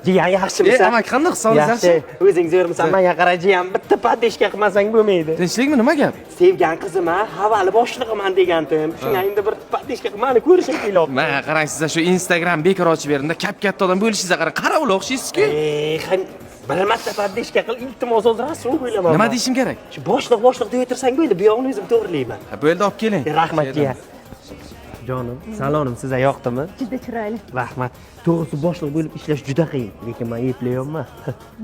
jiyan yaxshimisan? Amaki qanday hisobingiz yaxshi? O'zing zo'rmisan? Menga qara jiyan, bitta padishka qilmasang bo'lmaydi. Tinchlikmi, nima gap? Sevgan qizim-a, havali boshlig'iman degandim. Shunga endi bir padishka qilib meni ko'rishim kerak. Mana qarang, siz shu Instagram bekor ochib beringda, katta odam bo'lishingizga qarang, qarovul o'xshaysiz-ku. Bir marta padishka qil, iltimos hozir rasm bo'laman. Nima deyishim kerak? Shu boshliq deb o'tirsang bo'ldi, bu yo'g'ini o'zim to'g'rilayman. Ha, bo'ldi, olib keling. Rahmat jiyan. Jonim, salonim sizga yoqdimi? Juda chiroyli. Rahmat. To'g'risi boshliq bo'lib ishlash juda qiyin, lekin men eplayapman.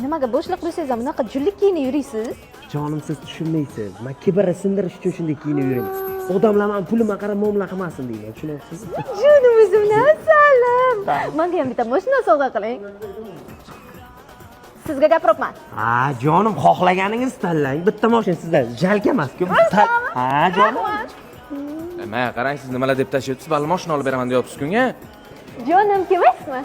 Nimaga boshliq bo'lsangiz ham bunaqa jullik kiyinib yurisiz? Jonim, siz tushunmaysiz. Men kibrni sindirish uchun shunday kiyinib yuraman. Odamlar men pulimga qarab muomala qilmasin deyman, tushunyapsizmi? Jonim o'zimdan salim. Menga ham bitta mashina sovg'a qiling. Sizga gapiryapman. Ha, jonim, xohlaganingiz tanlang. Bitta mashina sizdan jalka emas-ku. Ha, jonim. Mana qarang, siz nimalar deb tashlayapsiz? Balli mashina olib beraman deyapsiz kunga. Jonim kelmaysizmi?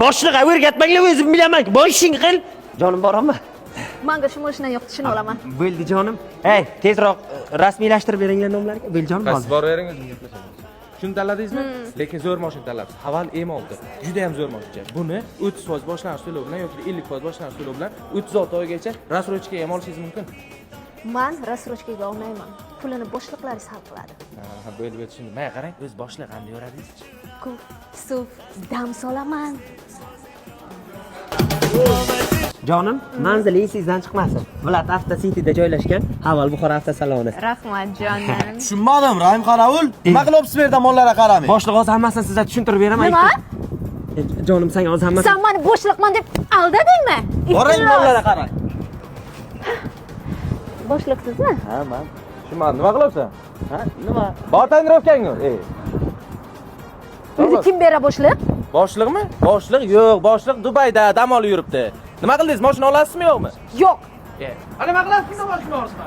Boshliqqa o'rgatmanglar, o'zim bilaman. Boshing qil. Jonim, boraman. Menga shu mashina yo'q, tushuna olaman. Bo'ldi jonim. Tezroq rasmiylashtirib beringlar nomlarga. Beljon Qaysi bor bering, o'zim gaplashamiz. Shuni tanladingizmi? Lekin zo'r mashina tanlabsiz. Haval M6. Juda ham zo'r mashina. Buni 30% boshlang'ich to'lov bilan yoki 50% boshlang'ich to'lov bilan 36 oygacha rasrochkaga ham olishingiz mumkin. Men rasrochkaga olmayman. Pulini boshliqlari hal qiladi. Ha, bo'ldi, tushundim. Mana qarang, o'z boshliq qanday yoradingiz? Suv, dam solaman. Jonim, manzili esingizdan chiqmasin. Viloyat Avto City'da joylashgan Haval Buxoro avtosaloni. Rahmat jonim. Tushunmadim, Rahim Qaravul. Nima qilyapsiz bu yerda mollarga qaramay? Boshliq hozir hammasini sizga tushuntirib beraman. Nima? Jonim, sen hozir hammasini. Sen meni boshliqman deb aldadingmi? Boring mollarga qarang. Boshliqsizmi? Ha, men. Tushunmadim. Nima qilyapsan? Ha, nima? Bor tanirovkangni. O'zi kim bera boshliq? Boshliqmi? Boshliq yo'q, boshliq Dubayda dam olib yuribdi. Nima qildingiz? Mashina olasizmi yo'qmi? Yo'q. Qani nima qilasiz? Mashina olishmi?